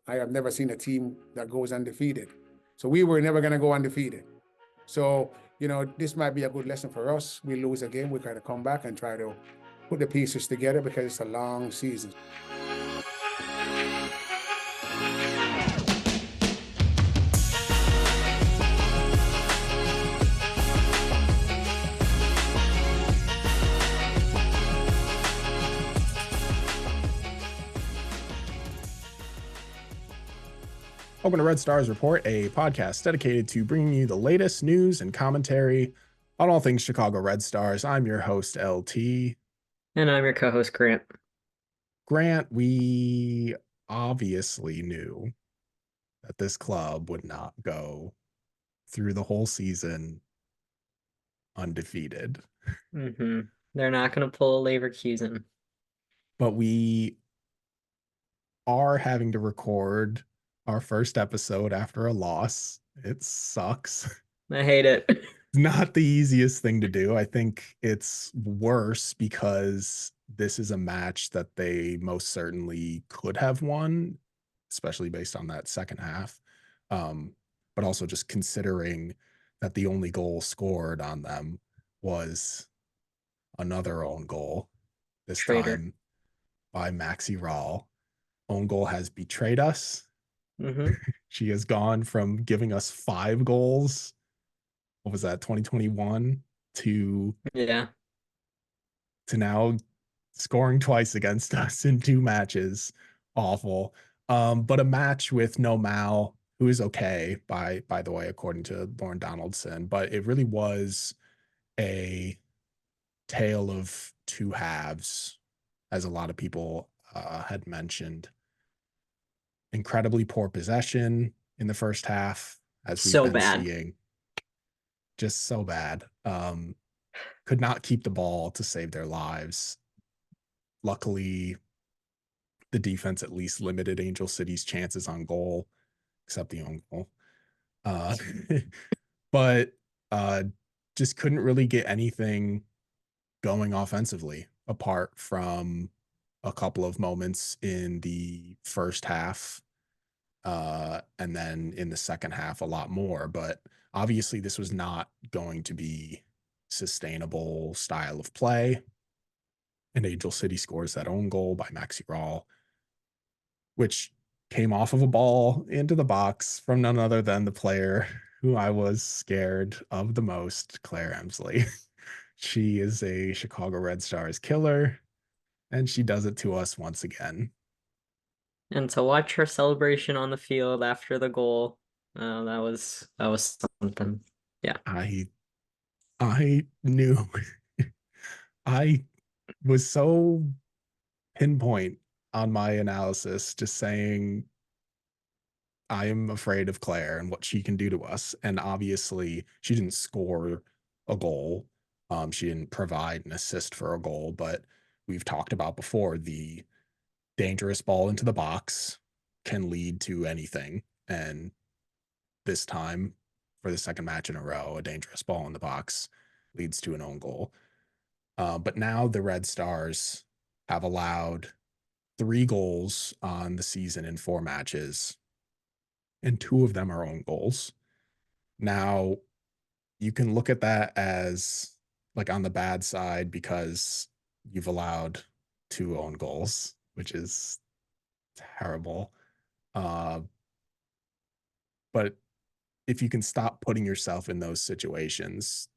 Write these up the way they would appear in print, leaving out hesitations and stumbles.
I have never seen a team that goes undefeated. So we were never going to go undefeated. So, this might be a good lesson for us. We lose a game, we kind of come back and try to put the pieces together because it's a long season. Welcome to Red Stars Report, a podcast dedicated to bringing you the latest news and commentary on all things Chicago Red Stars. I'm your host, LT. And I'm your co-host, Grant. Grant, we obviously knew that this club would not go through the whole season undefeated. Mm-hmm. They're not going to pull a Leverkusen. But we are having to record our first episode after a loss. It sucks. I hate it. Not the easiest thing to do. I think it's worse because this is a match that they most certainly could have won, especially based on that second half. But also just considering that the only goal scored on them was another own goal, this time by Maxi Rahl. Own goal has betrayed us. Mm-hmm. She has gone from giving us 5 goals, what was that, 2021, to now scoring twice against us in 2 matches. Awful. But a match with no Mal, who is okay, by the way, according to Lauren Donaldson. But it really was a tale of 2 halves, as a lot of people had mentioned. Incredibly poor possession in the first half, as we've been seeing. Just so bad. Could not keep the ball to save their lives. Luckily, the defense at least limited Angel City's chances on goal, except the own goal. But just couldn't really get anything going offensively, apart from a couple of moments in the first half, and then in the second half a lot more. But obviously this was not going to be sustainable style of play, and Angel City scores that own goal by Maxi Rahl, which came off of a ball into the box from none other than the player who I was scared of the most, Claire Emsley. She is a Chicago Red Stars killer, and she does it to us once again. And to watch her celebration on the field after the goal, that was something. Yeah. I knew. I was so pinpoint on my analysis, just saying I am afraid of Claire and what she can do to us. And obviously she didn't score a goal. She didn't provide an assist for a goal, but we've talked about before, the dangerous ball into the box can lead to anything. And this time, for the second match in a row, a dangerous ball in the box leads to an own goal. But now the Red Stars have allowed 3 goals on the season in 4 matches, and 2 of them are own goals. Now, you can look at that as like on the bad side because you've allowed 2 own goals, which is terrible. But if you can stop putting yourself in those situations,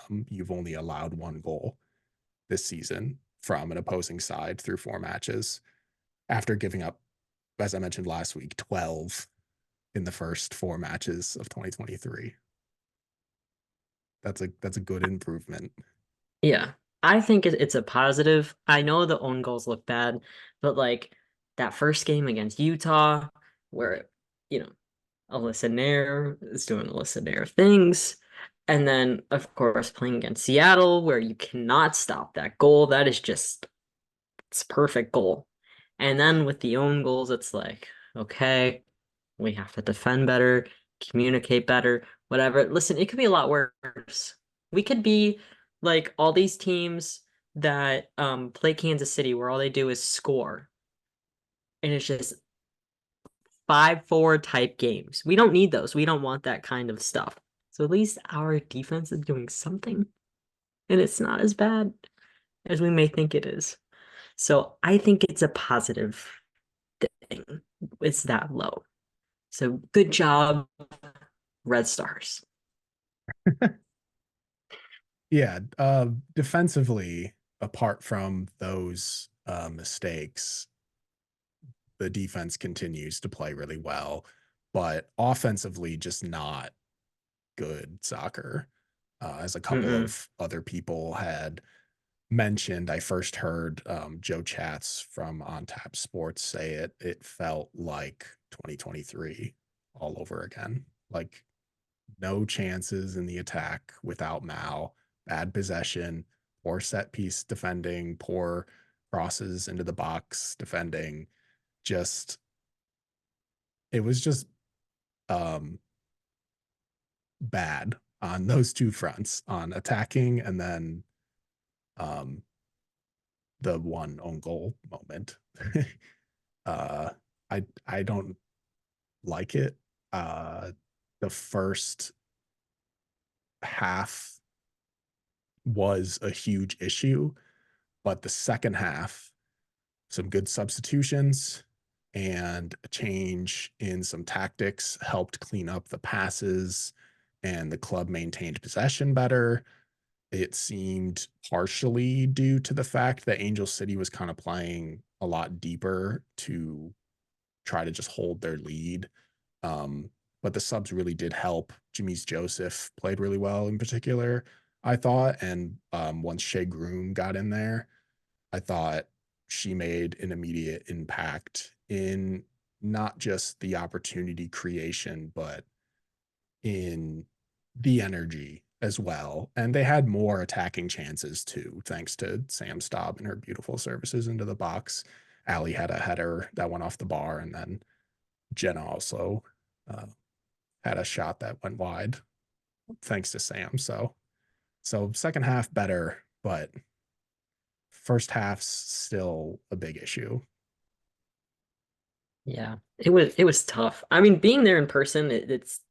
you've only allowed 1 goal this season from an opposing side through 4 matches, after giving up, as I mentioned last week, 12 in the first 4 matches of 2023. That's a good improvement. Yeah, I think it's a positive. I know the own goals look bad, but like that first game against Utah, where Alyssa Nair is doing Alyssa Nair things. And then, of course, playing against Seattle, where you cannot stop that goal. That is just, it's a perfect goal. And then with the own goals, it's like, okay, we have to defend better, communicate better, whatever. Listen, it could be a lot worse. We could be like all these teams that play Kansas City, where all they do is score. And it's just 5-4 type games. We don't need those. We don't want that kind of stuff. So at least our defense is doing something, and it's not as bad as we may think it is. So I think it's a positive thing. It's that low. So good job, Red Stars. Yeah, defensively, apart from those mistakes, the defense continues to play really well, but offensively, just not good soccer. As a couple Mm-mm. of other people had mentioned, I first heard Joe Chats from On Tap Sports say it felt like 2023 all over again. Like no chances in the attack without Mal, bad possession, poor set piece defending, poor crosses into the box defending. Just it was just um bad on those two fronts, on attacking and then um the one own goal moment. uh I don't like it. The first half was a huge issue, but the second half, some good substitutions and a change in some tactics helped clean up the passes, and the club maintained possession better. It seemed partially due to the fact that Angel City was kind of playing a lot deeper to try to just hold their lead. Um, but the subs really did help. Jamise Joseph played really well in particular, I thought. And once Shea Groom got in there, I thought she made an immediate impact in not just the opportunity creation, but in the energy as well. And they had more attacking chances too, thanks to Sam Staub and her beautiful services into the box. Allie had a header that went off the bar, and then Jenna also uh, had a shot that went wide, thanks to Sam. So second half better, but first half's still a big issue. Yeah, it was tough. I mean, being there in person, it's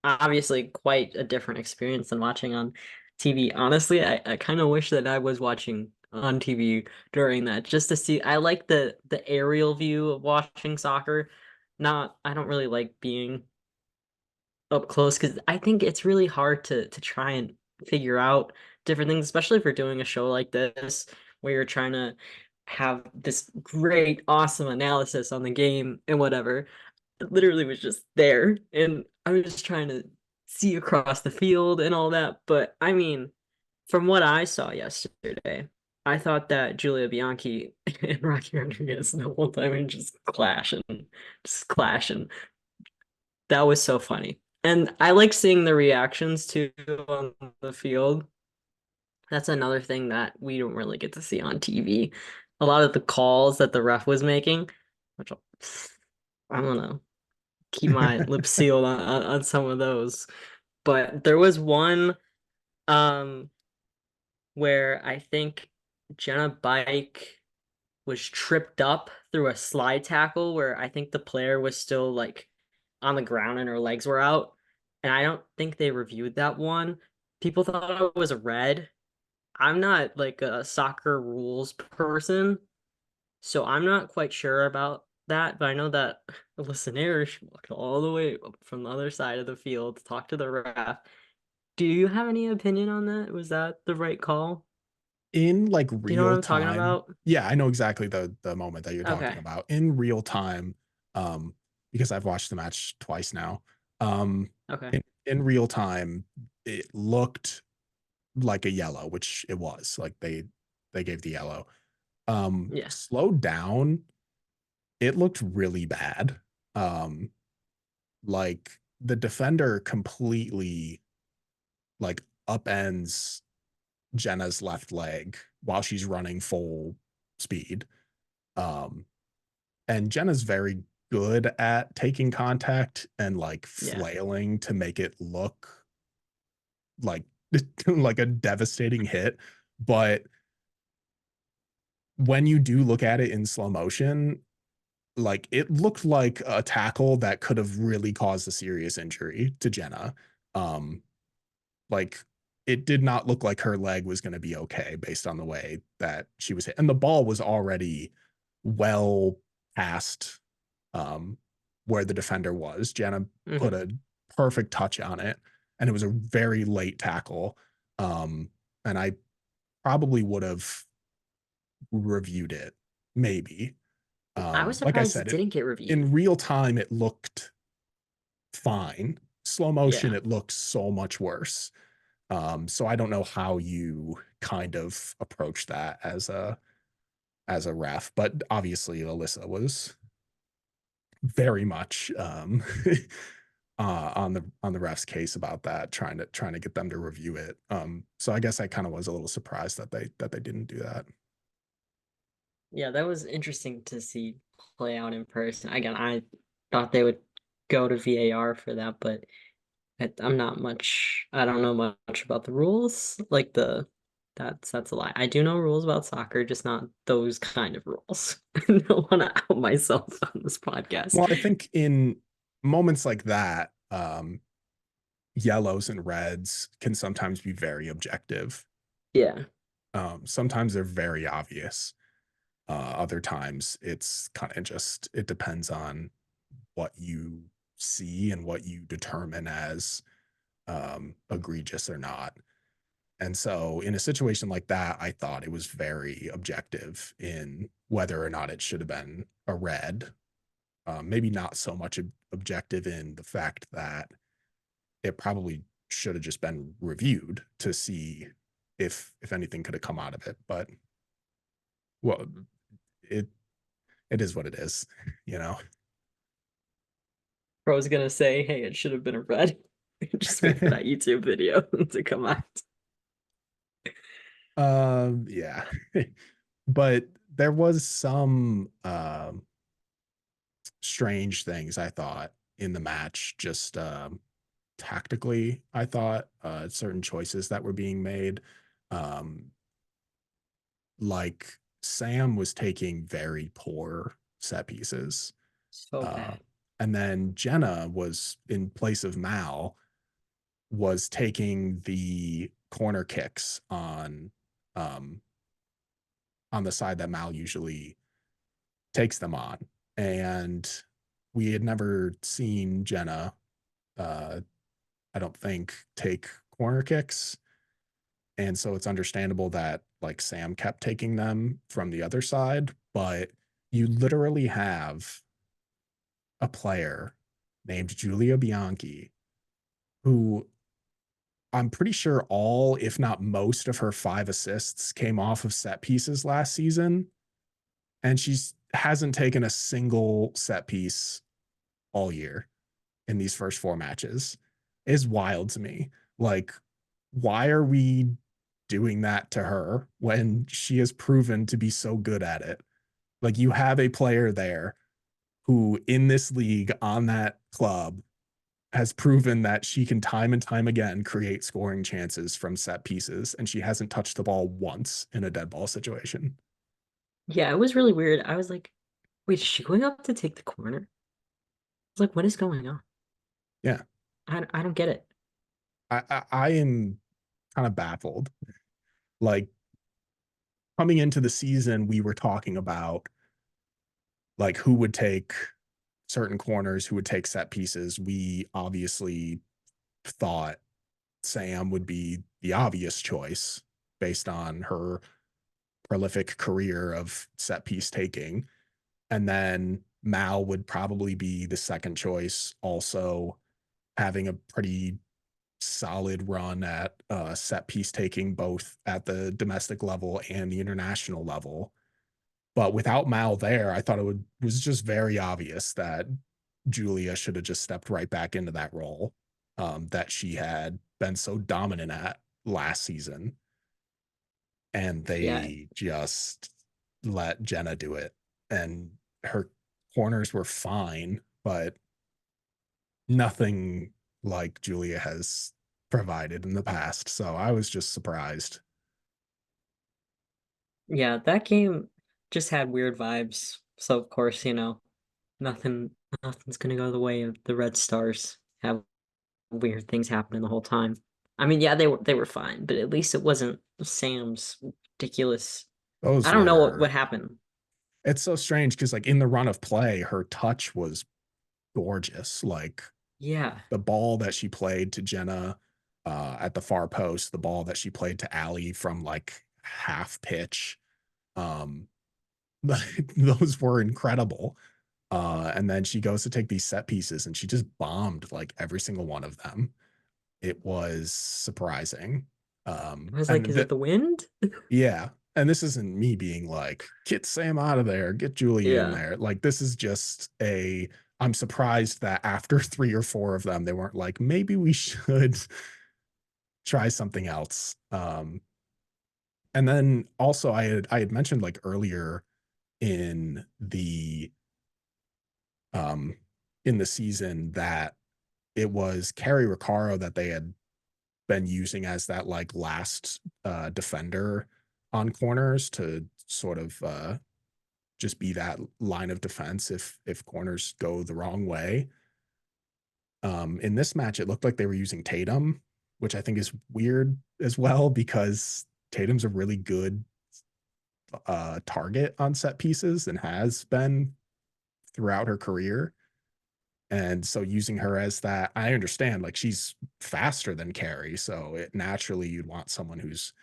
obviously quite a different experience than watching on TV. Honestly, I kind of wish that I was watching on TV during that just to see. I like the aerial view of watching soccer. Not, I don't really like being up close because I think it's really hard to try and figure out different things, especially if you're doing a show like this where you're trying to have this great, awesome analysis on the game and whatever. It literally was just there, and I was just trying to see across the field and all that. But I mean, from what I saw yesterday, I thought that Julia Bianchi and Rocky Rodriguez the whole time were just clashing. That was so funny. And I like seeing the reactions too on the field. That's another thing that we don't really get to see on TV. A lot of the calls that the ref was making, which I'm gonna keep my lips sealed on some of those. But there was one um where I think Jenna Bike was tripped up through a slide tackle where I think the player was still like on the ground and her legs were out. And I don't think they reviewed that one. People thought it was a red. I'm not like a soccer rules person, so I'm not quite sure about that, but I know that the listener walked all the way up from the other side of the field to talk to the ref. Do you have any opinion on that? Was that the right call? In like Do you know what real I'm talking time, about? yeah, I know exactly the moment that you're talking Okay. about. In real time, um, because I've watched the match twice now. Um, Okay. in real time, it looked like a yellow, which it was. Like they gave the yellow. Yeah. Slowed down, it looked really bad. Um, like the defender completely like upends Jenna's left leg while she's running full speed. Um, and Jenna's very good at taking contact and like Yeah. flailing to make it look like like a devastating hit. But when you do look at it in slow motion, like it looked like a tackle that could have really caused a serious injury to Jenna. Like it did not look like her leg was going to be okay based on the way that she was hit. And the ball was already well past where the defender was. Jenna put a perfect touch on it, and it was a very late tackle. And I probably would have reviewed it, maybe. I was Like I surprised it said, didn't get reviewed. in real time, it looked fine. Slow motion, Yeah. it looks so much worse. So I don't know how you kind of approach that as a ref, but obviously Alyssa was very much on the ref's case about that, trying to get them to review it. So I guess I kind of was a little surprised that they didn't do that. Yeah, that was interesting to see play out in person. Again, I thought they would go to VAR for that, but I'm not much. I don't know much about the rules. Like that's a lie. I do know rules about soccer, just not those kind of rules. I don't want to out myself on this podcast. Well, I think in moments like that, yellows and reds can sometimes be very objective. Yeah. Sometimes they're very obvious. Other times it's kind of just, it depends on what you see and what you determine as egregious or not. And so in a situation like that, I thought it was very objective in whether or not it should have been a red. Maybe not so much objective in the fact that it probably should have just been reviewed to see if anything could have come out of it. But well, it is what it is, you know. I was gonna say, hey, it should have been a red. Just wait for that YouTube video to come out. Yeah. But there was some strange things I thought in the match, just tactically. I thought certain choices that were being made, um, like Sam was taking very poor set pieces. So bad. And then Jenna was in place of Mal, was taking the corner kicks um, on the side that Mal usually takes them on. And we had never seen Jenna, I don't think, take corner kicks. And so it's understandable that like Sam kept taking them from the other side, but you literally have a player named Giulia Bianchi who I'm pretty sure all, if not most, of her 5 assists came off of set pieces last season, and she's hasn't taken a single set piece all year in these first 4 matches. Is wild to me. Like, why are we doing that to her when she has proven to be so good at it? Like, you have a player there who, in this league, on that club, has proven that she can time and time again create scoring chances from set pieces, and she hasn't touched the ball once in a dead ball situation. Yeah, it was really weird. I was like, wait, is she going up to take the corner? I was like, what is going on? Yeah, I don't get it. I am kind of baffled. Like, coming into the season, we were talking about like who would take certain corners, who would take set pieces. We obviously thought Sam would be the obvious choice based on her prolific career of set piece taking. And then Mal would probably be the second choice, also having a pretty solid run at set piece taking, both at the domestic level and the international level. But without Mal there, I thought was just very obvious that Giulia should have just stepped right back into that role that she had been so dominant at last season. And Yeah, they just let Jenna do it. And her corners were fine, but nothing like Giulia has provided in the past. So I was just surprised. yeah, that game just had weird vibes. So of course, nothing's gonna go the way of the Red Stars. Have weird things happening the whole time. I mean, yeah, they were fine, but at least it wasn't Sam's ridiculous. Those I don't know what were. happened. It's so strange because like in the run of play, her touch was gorgeous. Like Yeah. the ball that she played to Jenna at the far post, the ball that she played to Allie from like half pitch. Um, those were incredible. And then she goes to take these set pieces and she just bombed like every single one of them. It was surprising. I was like, And is it the wind? yeah. And this isn't me being like, get Sam out of there, get Julie in Yeah. there. Like, this is just I'm surprised that after 3 or 4 of them, they weren't like, maybe we should try something else. And then also I had mentioned like earlier in the season that it was Carrie Riccaro that they had been using as that like last defender on corners to sort of just be that line of defense if corners go the wrong way. In this match, it looked like they were using Tatum, which I think is weird as well because Tatum's a really good target on set pieces and has been throughout her career. And so using her as that, I understand like she's faster than Carrie, so it naturally you'd want someone who's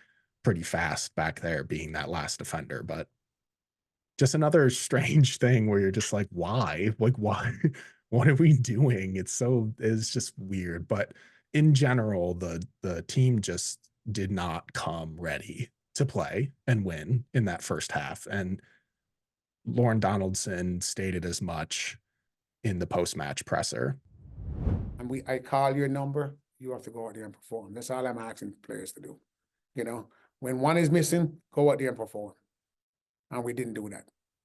pretty fast back there being that last defender, but just another strange thing where you're just like, why? Like, why? What are we doing? It's just weird. But in general, the team just did not come ready to play and win in that first half. And Lauren Donaldson stated as much in the post-match presser. And I call your number, you have to go out there and perform. That's all I'm asking players to do. You know, when one is missing, go out there and perform. And we didn't do that.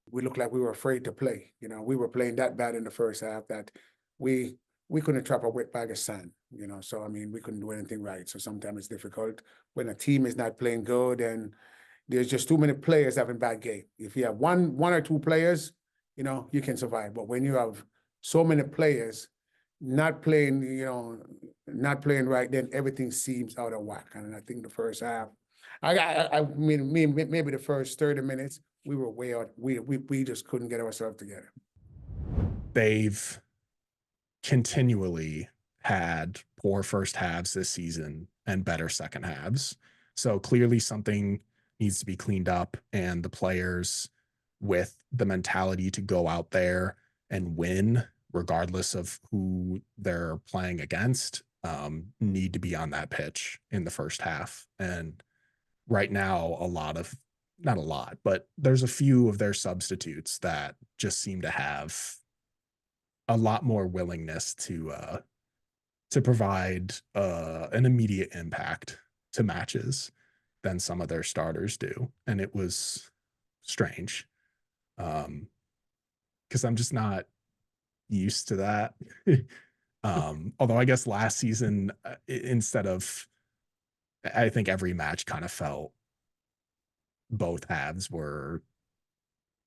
We looked like we were afraid to play. You know, we were playing that bad in the first half that we couldn't trap a wet bag of sand, you know. So I mean, we couldn't do anything right. So sometimes it's difficult when a team is not playing good and there's just too many players having bad game. If you have one or two players, you know, you can survive. But when you have so many players not playing, you know, not playing right, then everything seems out of whack. And I think the first half, I mean, maybe the first 30 minutes, we were way out. We just couldn't get ourselves together. They've continually had poor first halves this season and better second halves. So clearly something needs to be cleaned up, and the players with the mentality to go out there and win, regardless of who they're playing against, need to be on that pitch in the first half. And right now, not a lot, but there's a few of their substitutes that just seem to have a lot more willingness to provide an immediate impact to matches than some of their starters do. And it was strange because I'm just not used to that. Although I guess last season, instead of, I think every match kind of felt both halves were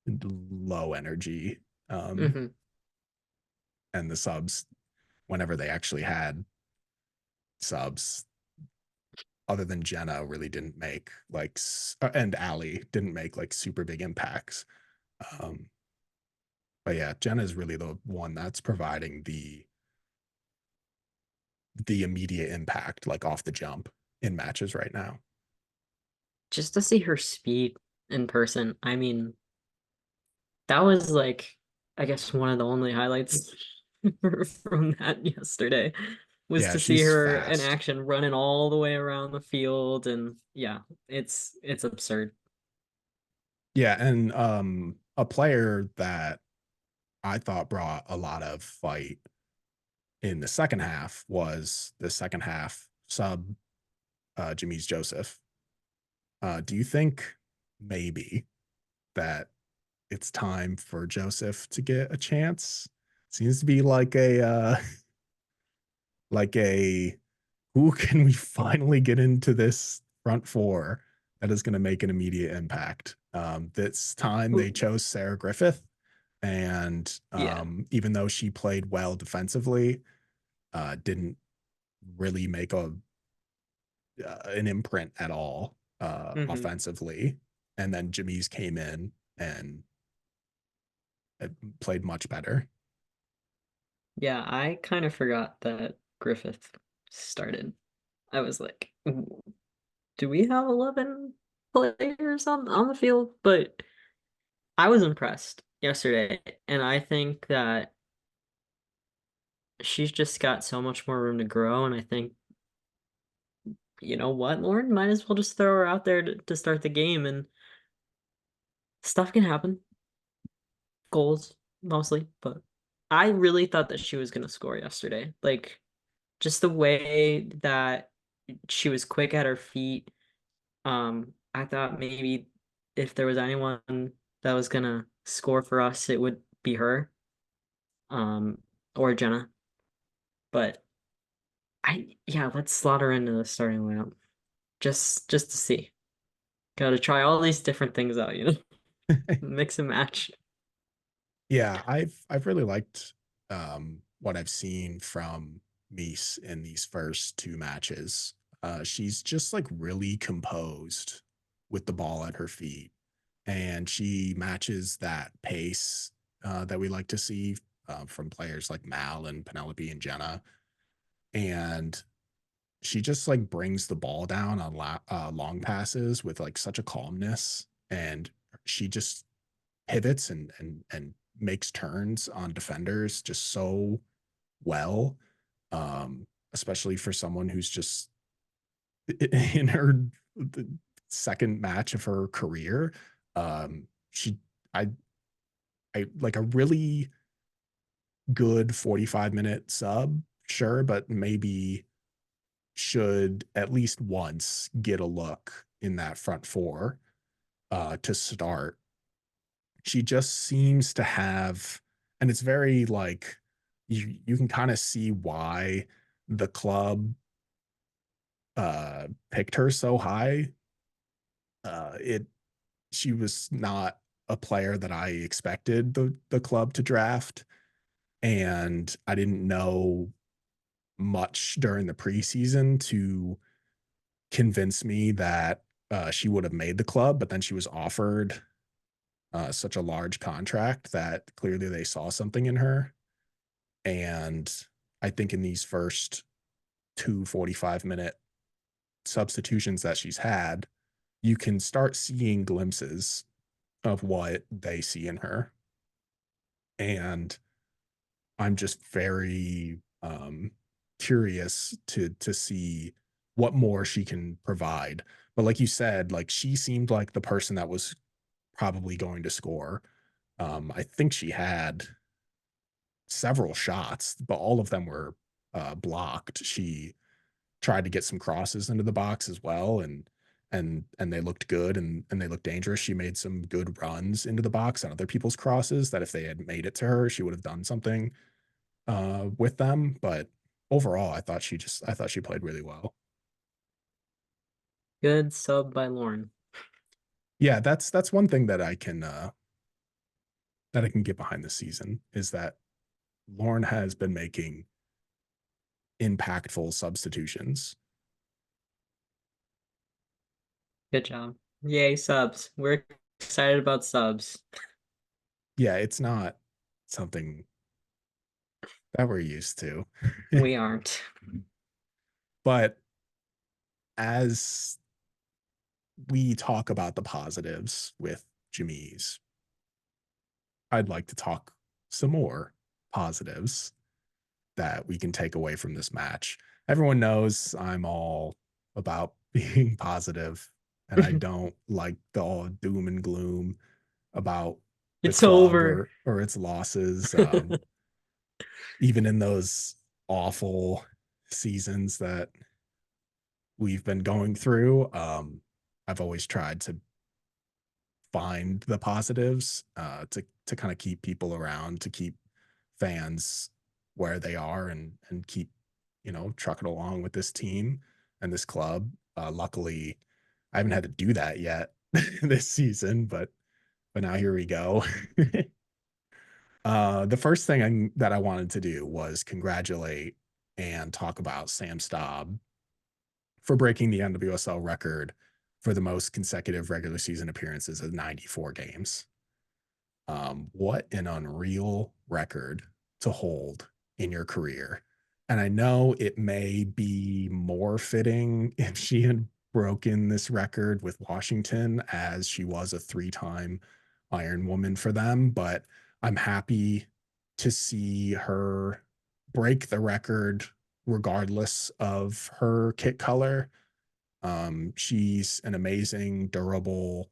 low energy. And the subs, whenever they actually had subs, other than Jenna, really didn't make like, and Allie didn't make like super big impacts. But yeah, Jenna is really the one that's providing the immediate impact, like off the jump in matches right now. Just to see her speed in person, I mean, that was like, I guess one of the only highlights from that yesterday was Yeah, to see she's her in fast. action running all the way around the field. And yeah, it's absurd. Yeah, and a player that I thought brought a lot of fight in the second half was the second half sub Jamise Joseph. Do you think maybe that it's time for Joseph to get a chance? Seems to be like a who can we finally get into this front four that is going to make an immediate impact? This time they chose Sarah Griffith. And Yeah. even though she played well defensively, didn't really make an imprint at all Hmm. offensively. And then Jamise came in and played much better. Yeah, I kind of forgot that Griffith started. I was like, "Ooh, do we have 11 players on the field?" But I was impressed yesterday, and I think that she's just got so much more room to grow. And I think, you know what, Lauren, might as well just throw her out there to start the game, and stuff can happen. Goals mostly, but I really thought that she was gonna score yesterday. Like, just the way that she was quick at her feet. I thought maybe if there was anyone that was gonna score for us, it would be her, um, or Jenna. But yeah, let's slot her into the starting lineup just to see. Gotta try all these different things out, mix and match. Yeah, I've really liked what I've seen from Mies in these first two matches. She's just like really composed with the ball at her feet, and she matches that pace that we like to see from players like Mal and Penelope and Jenna. And she just like brings the ball down on long passes with like such a calmness, and she just pivots and makes turns on defenders just so well, especially for someone who's just in her the second match of her career. She I I like a really good 45-minute sub, sure, but maybe should at least once get a look in that front four to start. She just seems to have, and it's very like you can kind of see why the club picked her so high. It She was not a player that I expected the club to draft, and I didn't know much during the preseason to convince me that she would have made the club, but then she was offered such a large contract that clearly they saw something in her. And I think in these first two 45-minute substitutions that she's had, you can start seeing glimpses of what they see in her. And I'm just very curious to see what more she can provide. But like you said, like she seemed like the person that was probably going to score. I think she had several shots, but all of them were blocked. She tried to get some crosses into the box as well, and they looked good and they looked dangerous. She made some good runs into the box on other people's crosses that if they had made it to her, she would have done something with them. But overall, I thought she played really well. Good sub by Lauren. Yeah, that's one thing that I can get behind this season is that Lauren has been making impactful substitutions. Good job. Yay, subs. We're excited about subs. Yeah, it's not something that we're used to. We aren't. But as we talk about the positives with Jamise, I'd like to talk some more positives that we can take away from this match. Everyone knows I'm all about being positive, and I don't like the all doom and gloom about the It's club over. or its losses. Even in those awful seasons that we've been going through, I've always tried to find the positives to kind of keep people around, to keep fans where they are, and keep trucking along with this team and this club. Luckily, I haven't had to do that yet this season, but now here we go. The first thing that I wanted to do was congratulate and talk about Sam Staub for breaking the NWSL record for the most consecutive regular season appearances of 94 games. What an unreal record to hold in your career. And I know it may be more fitting if she had broken this record with Washington, as she was a 3-time Iron Woman for them, but I'm happy to see her break the record regardless of her kit color. She's an amazing, durable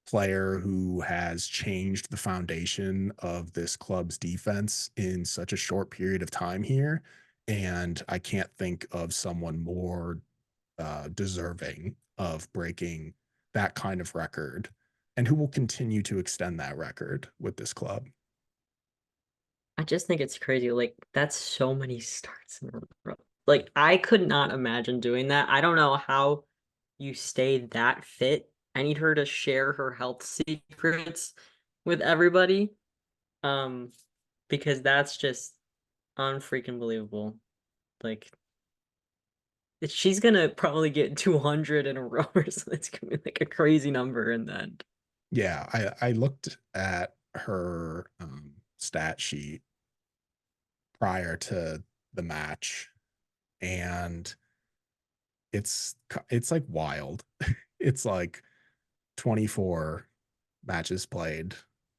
player who has changed the foundation of this club's defense in such a short period of time here. And I can't think of someone more deserving of breaking that kind of record and who will continue to extend that record with this club. I just think it's crazy. Like, that's so many starts in a row. Like, I could not imagine doing that. I don't know how you stay that fit. I need her to share her health secrets with everybody. Because that's just unfreaking believable. Like, she's gonna probably get 200 in a row or something. It's gonna be like a crazy number in the end. Yeah, I looked at her stat sheet prior to the match, and it's like wild. It's like 24 matches played,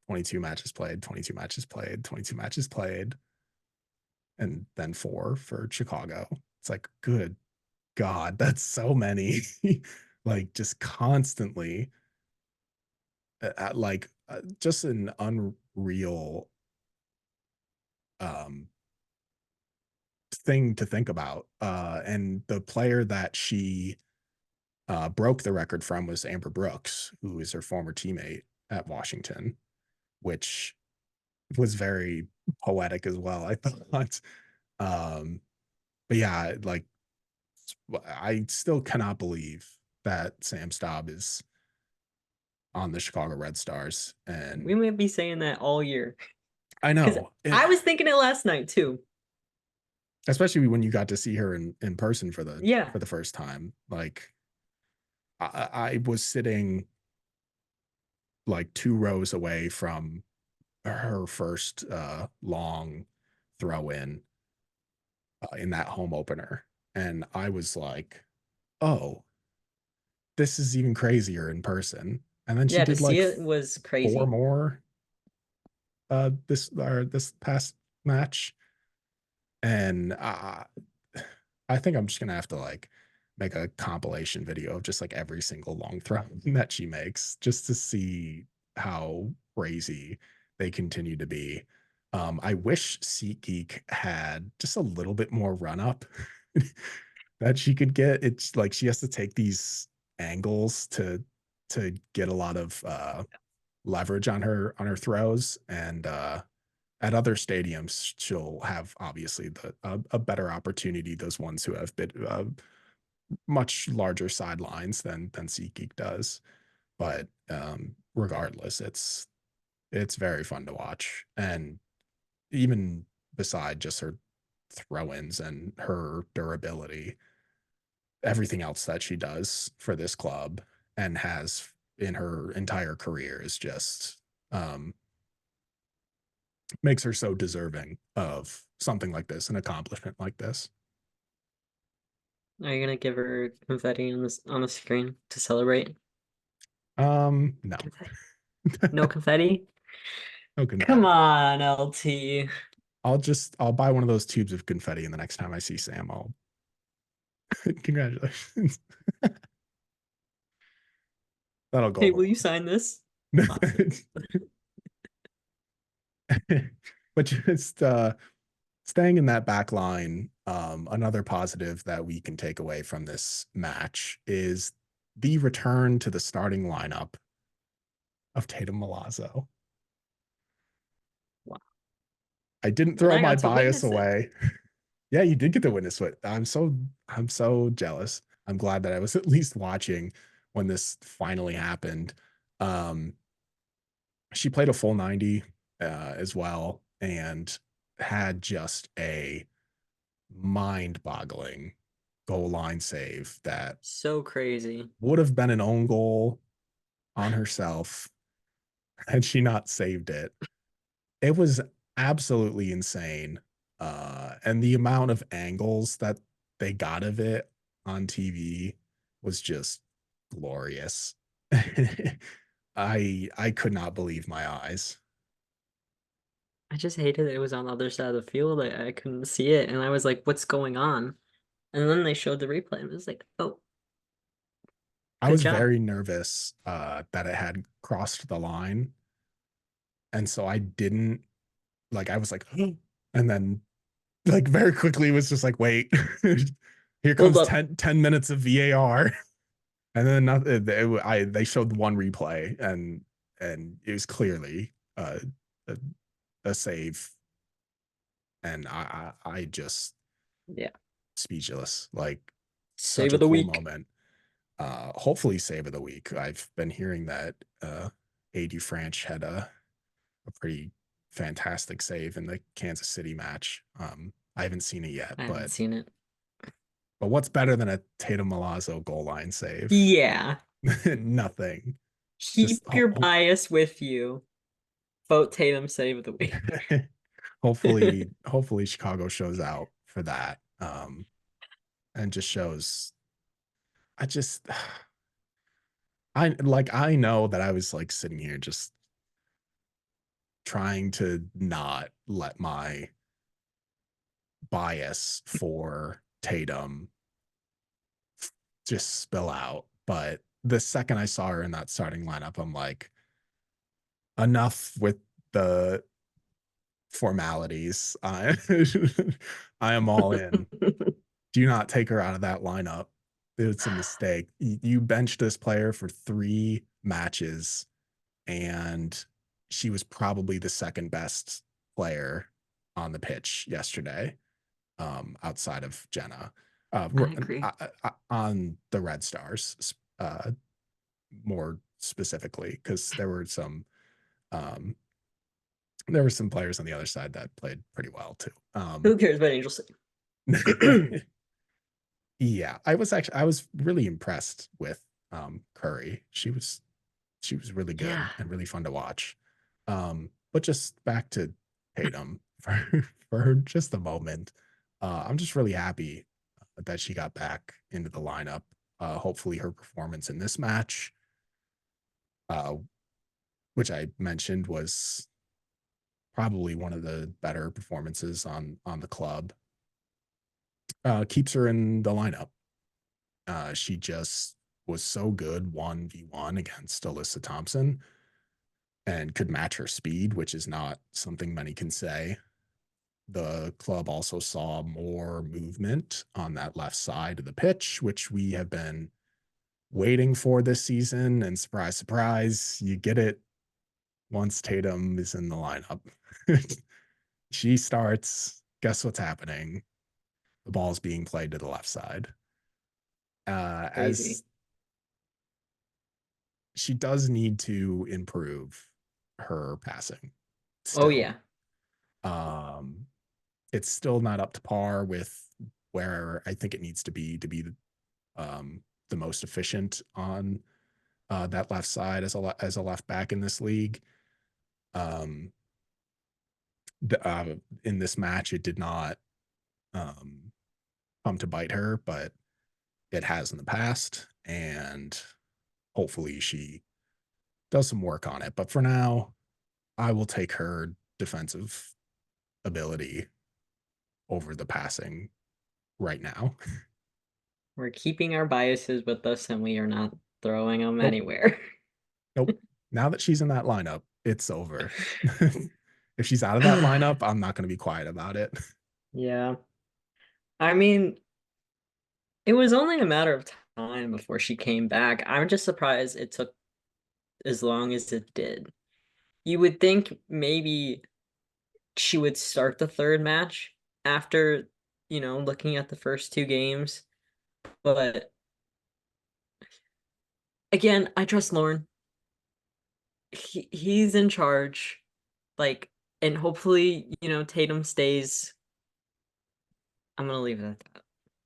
22 matches played, 22 matches played, 22 matches played, and then 4 for Chicago. It's like, good God, that's so many. Like, just constantly, just an unreal um thing to think about. And the player that she broke the record from was Amber Brooks, who is her former teammate at Washington, which was very poetic as well, I thought. Um, but yeah, like, I still cannot believe that Sam Staub is on the Chicago Red Stars. And We might be saying that all year. I Because know, I was thinking it last night too. especially when you got to see her in person for Yeah. the first time. Like, I was sitting like 2 rows away from her first long throw in that home opener, and I was like, oh, this is even crazier in person. And then she Yeah, to did see like it was 4 crazy. more this past match, and I think I'm just gonna have to like make a compilation video of just like every single long throw that she makes, just to see how crazy they continue to be. I wish SeatGeek had just a little bit more run up that she could get. It's like she has to take these angles to get a lot of leverage on her throws, and at other stadiums she'll have obviously a better opportunity, those ones who have been much larger sidelines than SeatGeek does. But regardless, it's very fun to watch. And even beside just her throw-ins and her durability, everything else that she does for this club and has in her entire career is just makes her so deserving of something like this, an accomplishment like this. Are you gonna give her confetti on the screen to celebrate? No. Confetti. No confetti? No confetti. Come on, LT. I'll buy one of those tubes of confetti, and the next time I see Sam, I'll congratulations. That'll go Hey, over will you sign this? well. But just staying in that back line, another positive that we can take away from this match is the return to the starting lineup of Tatum Milazzo. Wow. I didn't And throw I my got to bias witness it. away. Yeah, you did get to witness it. I'm so jealous. I'm glad that I was at least watching when this finally happened. She played a full 90 as well. and had just a mind-boggling goal line save that So crazy. would have been an own goal on herself had she not saved it. It was absolutely insane. And the amount of angles that they got of it on TV was just glorious. I could not believe my eyes. I just hated it was on the other side of the field. I couldn't see it, and I was like, "What's going on?" And then they showed the replay, and it was like, "Oh, I good was job." very nervous that it had crossed the line. And so I didn't like I was like, and then like very quickly was just like, wait, here Hold comes up. 10 minutes of VAR. And then they showed one replay and it was clearly a, a save. And I just Yeah. speechless, like such Save a of the cool week. moment. Hopefully save of the week. I've been hearing that AD French had a pretty fantastic save in the Kansas City match. I haven't seen it yet, I haven't but seen it. what's better than a Tatum Milazzo goal line save? Yeah. Nothing. Just Keep your bias with you. Vote Tatum save of the week. hopefully Chicago shows out for that. And just shows I just I know that I was like sitting here just trying to not let my bias for Tatum just spill out. But the second I saw her in that starting lineup, I'm like, enough with the formalities. I am all in. Do not take her out of that lineup. It's a mistake. You benched this player for 3 matches, and she was probably the second best player on the pitch yesterday, outside of Jenna. I agree. On the Red Stars, more specifically, because um, there were some players on the other side that played pretty well too. Who cares about Angel City? Yeah, I was really impressed with Curry. She was really good Yeah. and really fun to watch. But just back to Tatum for just a moment. I'm just really happy that she got back into the lineup. Hopefully her performance in this match, uh, which I mentioned was probably one of the better performances on the club, keeps her in the lineup. She just was so good 1v1 against Alyssa Thompson and could match her speed, which is not something many can say. The club also saw more movement on that left side of the pitch, which we have been waiting for this season. And surprise, surprise, you get it once Tatum is in the lineup. She starts, guess what's happening? The ball's being played to the left side. Crazy. As she does need to improve her passing Oh, still. yeah. It's still not up to par with where I think it needs to be the most efficient on that left side as a left back in this league. Um, in this match, it did not come to bite her, but it has in the past, and hopefully she does some work on it. But for now, I will take her defensive ability over the passing right now. We're keeping our biases with us and we are not throwing them Nope. anywhere. Nope. Now that she's in that lineup, it's over. If she's out of that lineup, I'm not going to be quiet about it. Yeah. I mean, it was only a matter of time before she came back. I'm just surprised it took as long as it did. You would think maybe she would start the third match after, looking at the first 2 games. But again, I trust Lauren. He's in charge. Like, And hopefully, Tatum stays. I'm gonna leave it at that.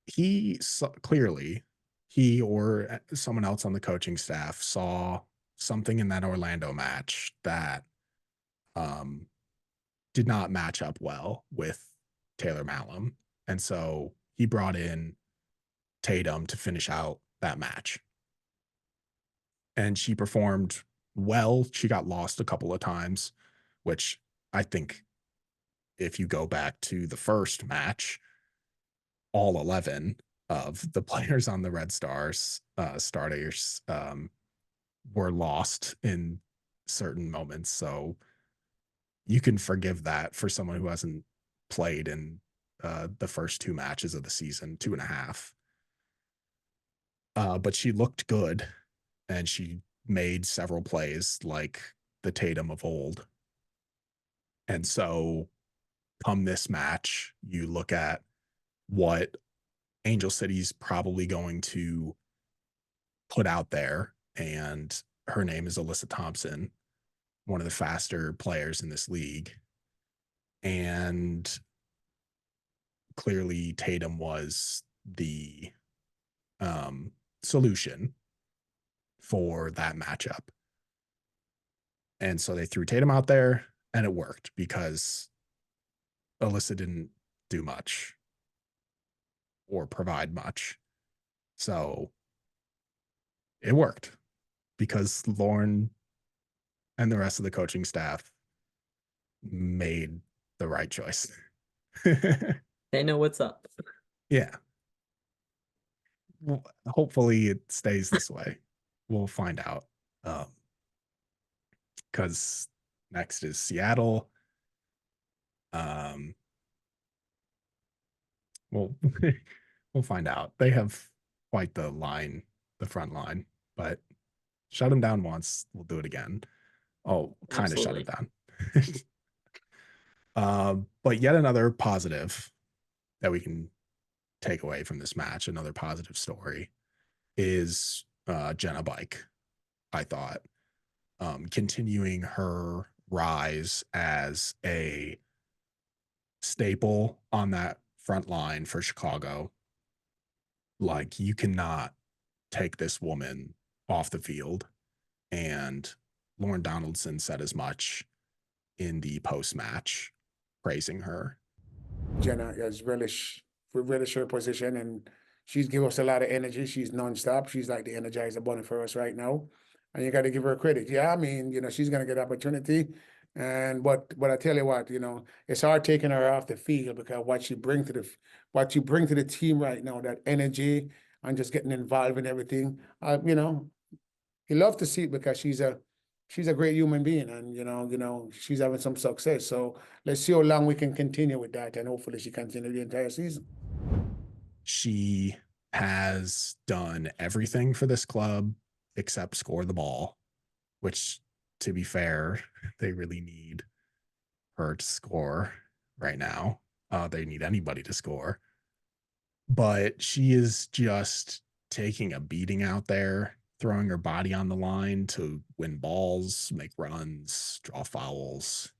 He clearly, he or someone else on the coaching staff saw something in that Orlando match that um, did not match up well with Taylor Malum. And so he brought in Tatum to finish out that match. And she performed well. She got lost a couple of times, which I think if you go back to the first match, all 11 of the players on the Red Stars, starters, were lost in certain moments. So you can forgive that for someone who hasn't played in the first two matches of the season, 2.5. But she looked good and she made several plays like the Tatum of old. And so come this match, you look at what Angel City's probably going to put out there, and her name is Alyssa Thompson, one of the faster players in this league. And clearly Tatum was the solution for that matchup. And so they threw Tatum out there and it worked because Alyssa didn't do much or provide much. So it worked because Lauren and the rest of the coaching staff made the right choice. They know what's up. Yeah. Well, hopefully it stays this way. We'll find out. Because next is Seattle. Well, we'll find out. They have quite the line, the front line, but shut them down once, we'll do it again. Oh, kind of shut it down. But yet another positive that we can take away from this match, another positive story, is Jenna Bike, I thought. Continuing her rise as a staple on that front line for Chicago. Like, you cannot take this woman off the field. And Lauren Donaldson said as much in the post match, praising her. Jenna has relished her position, and she's give us a lot of energy. She's nonstop. She's like the Energizer Bunny for us right now, and you got to give her credit. Yeah, I mean, she's gonna get opportunity, but I tell you what, it's hard taking her off the field because what you bring to the team right now, that energy and just getting involved in everything. You love to see it because she's a great human being, and she's having some success. So let's see how long we can continue with that, and hopefully she continue the entire season. She has done everything for this club except score the ball, which, to be fair, they really need her to score right now. They need anybody to score. But she is just taking a beating out there, throwing her body on the line to win balls, make runs, draw fouls.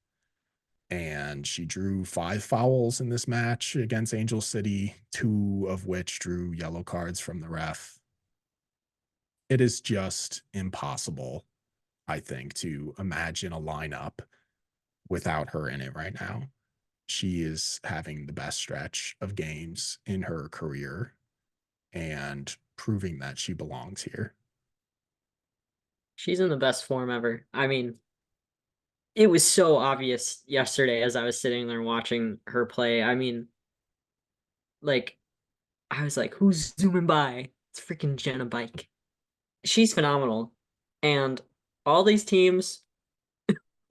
And she drew 5 fouls in this match against Angel City, 2 of which drew yellow cards from the ref. It is just impossible, I think, to imagine a lineup without her in it right now. She is having the best stretch of games in her career and proving that she belongs here. She's in the best form ever. I mean, it was so obvious yesterday as I was sitting there watching her play. I mean, like, I was like, who's zooming by? It's freaking Jenna Bike. She's phenomenal. And all these teams,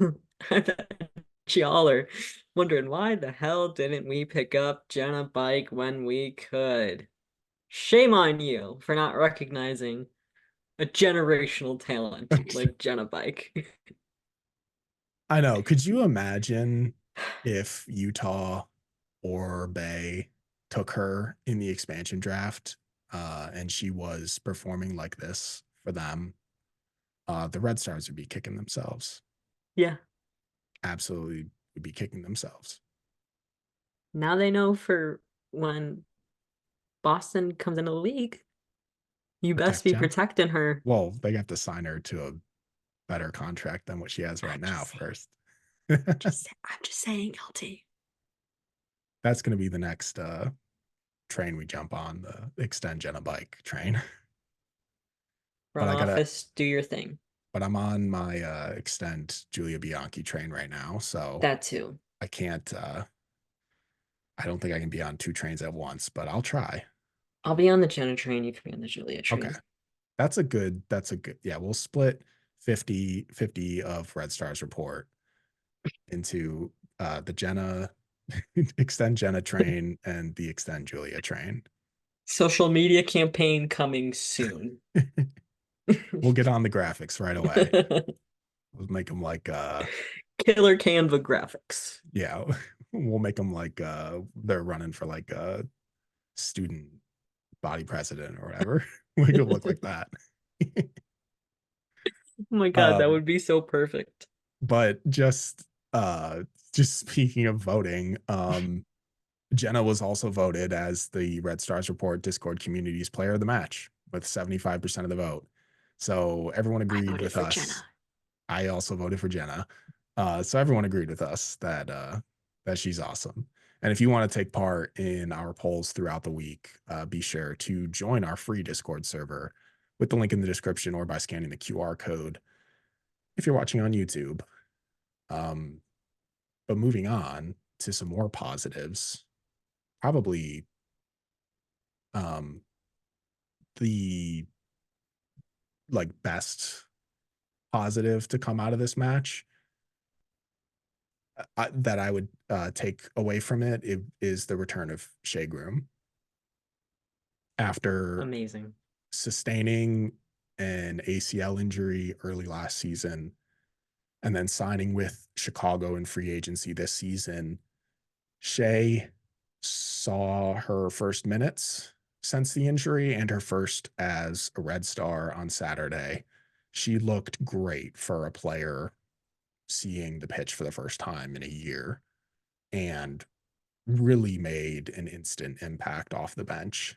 I bet y'all are wondering why the hell didn't we pick up Jenna Bike when we could? Shame on you for not recognizing a generational talent like Jenna Bike. I know. Could you imagine if Utah or Bay took her in the expansion draft and she was performing like this for them? The Red Stars would be kicking themselves. Yeah. Absolutely would be kicking themselves. Now they know for when Boston comes into the league, you best Protect be Jenna. protecting her. Well, they have to sign her to a better contract than what she has right I'm now just saying. first. I'm just saying, LT. That's going to be the next train we jump on, the extend Jenna bike train. Front I gotta- office, do your thing. But I'm on my extend Julia Bianchi train right now, so That too. I can't. I don't think I can be on 2 trains at once, but I'll try. I'll be on the Jenna train. You can be on the Julia train. Okay, that's a good. Yeah, we'll split 50-50 of Red Stars report into the Jenna extend Jenna train and the extend Julia train. Social media campaign coming soon. We'll get on the graphics right away. We'll make them like Killer Canva graphics. yeah, we'll make them like they're running for like a student body president or whatever. We could look like that. Oh my god, that would be so perfect. But just speaking of voting, Jenna was also voted as the Red Stars Report Discord Communities Player of the Match with 75% of the vote. So everyone agreed with us. Jenna. I also voted for Jenna. So everyone agreed with us that that she's awesome. And if you want to take part in our polls throughout the week, be sure to join our free Discord server with the link in the description or by scanning the QR code if you're watching on YouTube. But moving on to some more positives, probably the like best positive to come out of this match that I would take away from it is the return of Shea Groom after Amazing. sustaining an ACL injury early last season and then signing with Chicago in free agency this season. Shea saw her first minutes since the injury and her first as a Red Star on Saturday. She looked great for a player seeing the pitch for the first time in a year and really made an instant impact off the bench.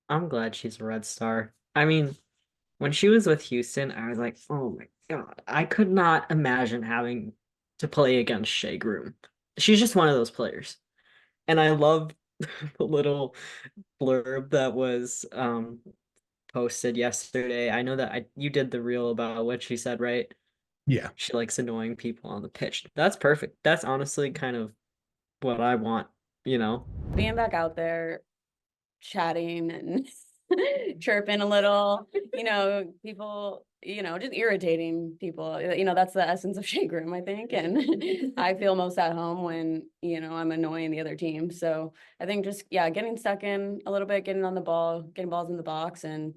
I'm glad she's a Red Star. I mean, when she was with Houston, I was like, oh my god, I could not imagine having to play against Shea Groom. She's just one of those players. And I love the little blurb that was posted yesterday. I know that you did the reel about what she said, right? Yeah. She likes annoying people on the pitch. That's perfect. That's honestly kind of what I want, you know? Being back out there, chatting and chirping a little, people, just irritating people. That's the essence of Shea Groom, I think. And I feel most at home when, I'm annoying the other team. So I think just, getting stuck in a little bit, getting on the ball, getting balls in the box and,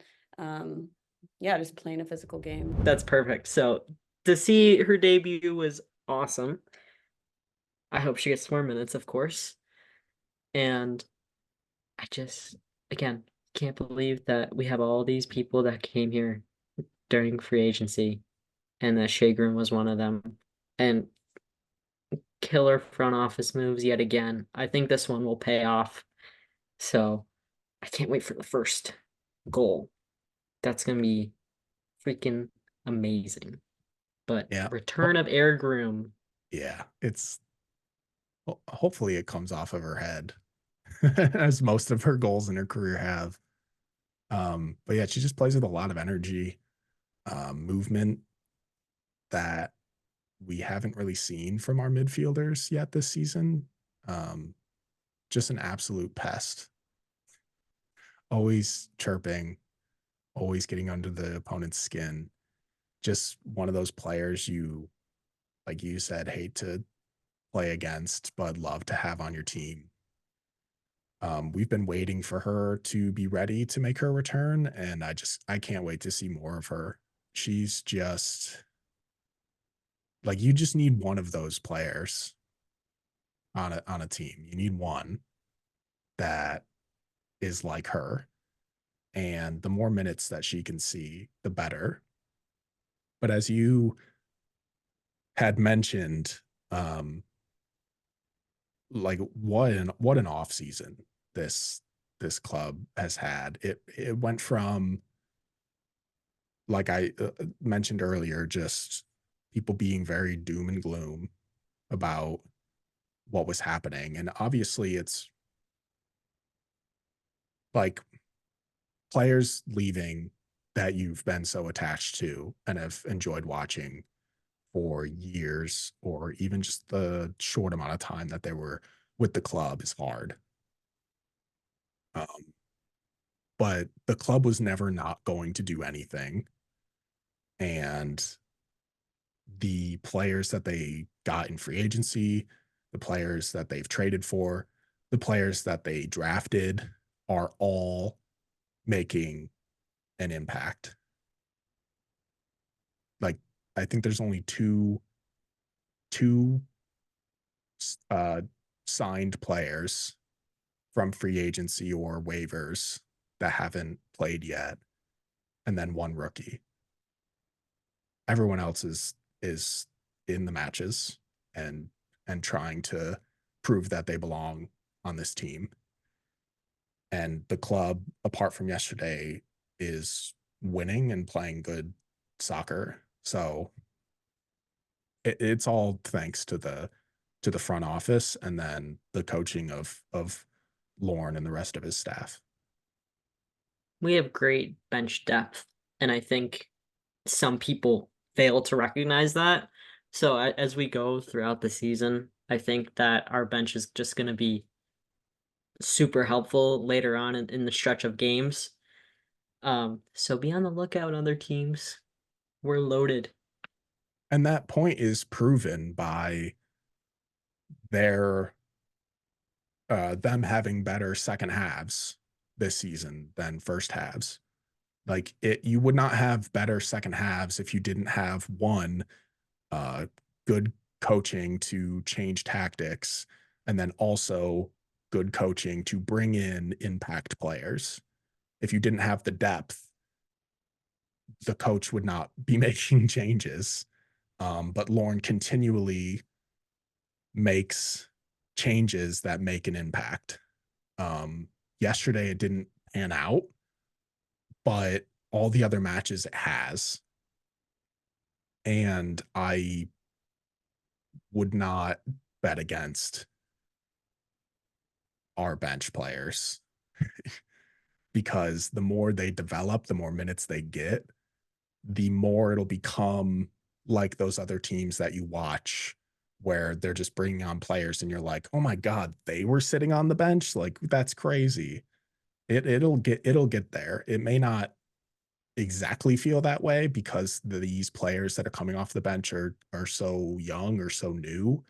just playing a physical game. That's perfect. So to see her debut was awesome. I hope she gets more minutes, of course. And I just, again, can't believe that we have all these people that came here during free agency and that Shea Groom was one of them. And killer front office moves yet again. I think this one will pay off. So I can't wait for the first goal. That's going to be freaking amazing. But Yeah. return of Air Groom. Yeah. Hopefully it comes off of her head as most of her goals in her career have. But yeah, she just plays with a lot of energy, movement that we haven't really seen from our midfielders yet this season. Just an absolute pest. Always chirping, always getting under the opponent's skin. Just one of those players you, like you said, hate to play against, but love to have on your team. We've been waiting for her to be ready to make her return, and I can't wait to see more of her. She's just like, you just need one of those players on a team. You need one that is like her, and the more minutes that she can see, the better. But as you had mentioned Like what an off season this club has had. It went from, like I mentioned earlier, just people being very doom and gloom about what was happening, and obviously it's like players leaving that you've been so attached to and have enjoyed watching for years, or even just the short amount of time that they were with the club, is hard. Um, but the club was never not going to do anything. And the players that they got in free agency, the players that they've traded for, the players that they drafted are all making an impact. Like, I think there's only two uh, signed players from free agency or waivers that haven't played yet, and then one rookie. Everyone else is in the matches and trying to prove that they belong on this team. And the club, apart from yesterday, is winning and playing good soccer. So it's all thanks to the front office, and then the coaching of Lorne and the rest of his staff. We have great bench depth, and I think some people fail to recognize that. So as we go throughout the season, I think that our bench is just going to be super helpful later on in the stretch of games. So be on the lookout, other teams. We're loaded. And that point is proven by their them having better second halves this season than first halves. Like, you would not have better second halves if you didn't have one, good coaching to change tactics, and then also good coaching to bring in impact players. If you didn't have the depth, the coach would not be making changes. But Lorne continually makes changes that make an impact. Yesterday it didn't pan out, but all the other matches it has. And I would not bet against our bench players because the more they develop, the more minutes they get, the more it'll become like those other teams that you watch where they're just bringing on players and you're like, oh my God, they were sitting on the bench. Like, that's crazy. It'll get there. It may not exactly feel that way because these players that are coming off the bench are so young or so new.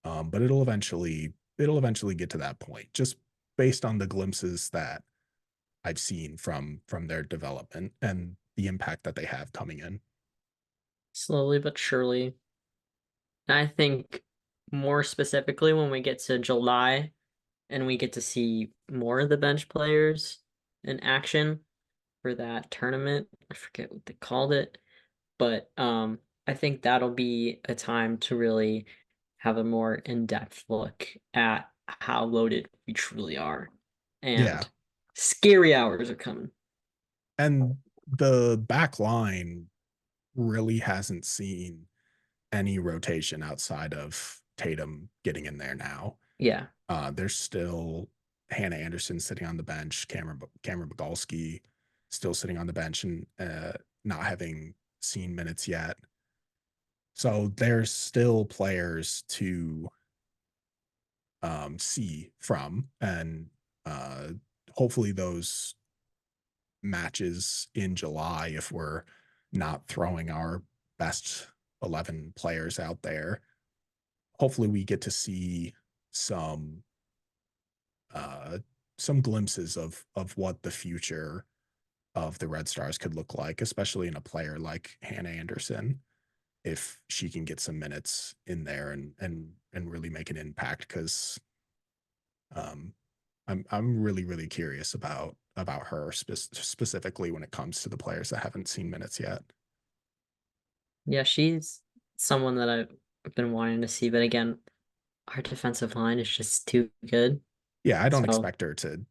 But it'll eventually get to that point, just based on the glimpses that I've seen from their development and the impact that they have coming in. Slowly but surely. I think more specifically when we get to July and we get to see more of the bench players in action for that tournament. I forget what they called it, but I think that'll be a time to really have a more in-depth look at how loaded we truly are. Yeah. And scary hours are coming. And the back line really hasn't seen any rotation outside of Tatum getting in there now. Yeah. There's still Hannah Anderson sitting on the bench, Cameron Bogolski still sitting on the bench and not having seen minutes yet. So there's still players to see from, and hopefully those matches in July, if we're not throwing our best 11 players out there, hopefully we get to see some glimpses of what the future of the Red Stars could look like, especially in a player like Hannah Anderson, if she can get some minutes in there and really make an impact. Because I'm really curious about her specifically when it comes to the players that haven't seen minutes yet. Yeah, she's someone that I'm been wanting to see. But again, our defensive line is just too good. Yeah, I don't So- expect her to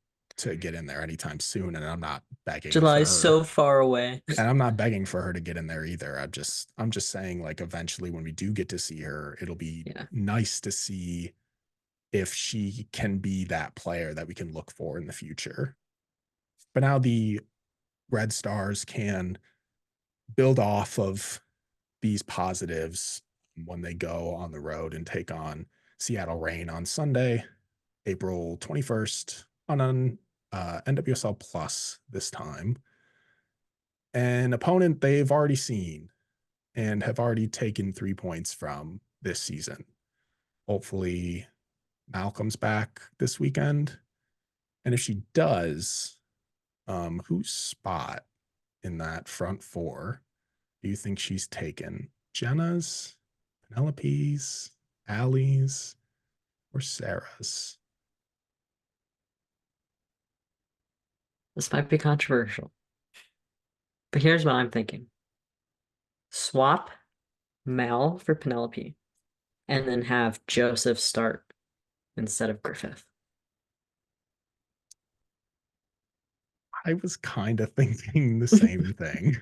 get in there anytime soon, and I'm not begging for July her. is so far away. And I'm not begging for her to get in there either. I'm just saying, like, eventually when we do get to see her, it'll be Yeah. nice to see if she can be that player that we can look for in the future. But now the Red Stars can build off of these positives when they go on the road and take on Seattle Reign on Sunday, April 21st on NWSL Plus this time. An opponent they've already seen and have already taken 3 points from this season. Hopefully, Malcolm's back this weekend. And if she does, whose spot in that front four do you think she's taken? Jenna's, Penelope's, Allie's, or Sarah's? This might be controversial. But here's what I'm thinking. Swap Mal for Penelope, and then have Joseph start instead of Griffith. I was kind of thinking the same thing.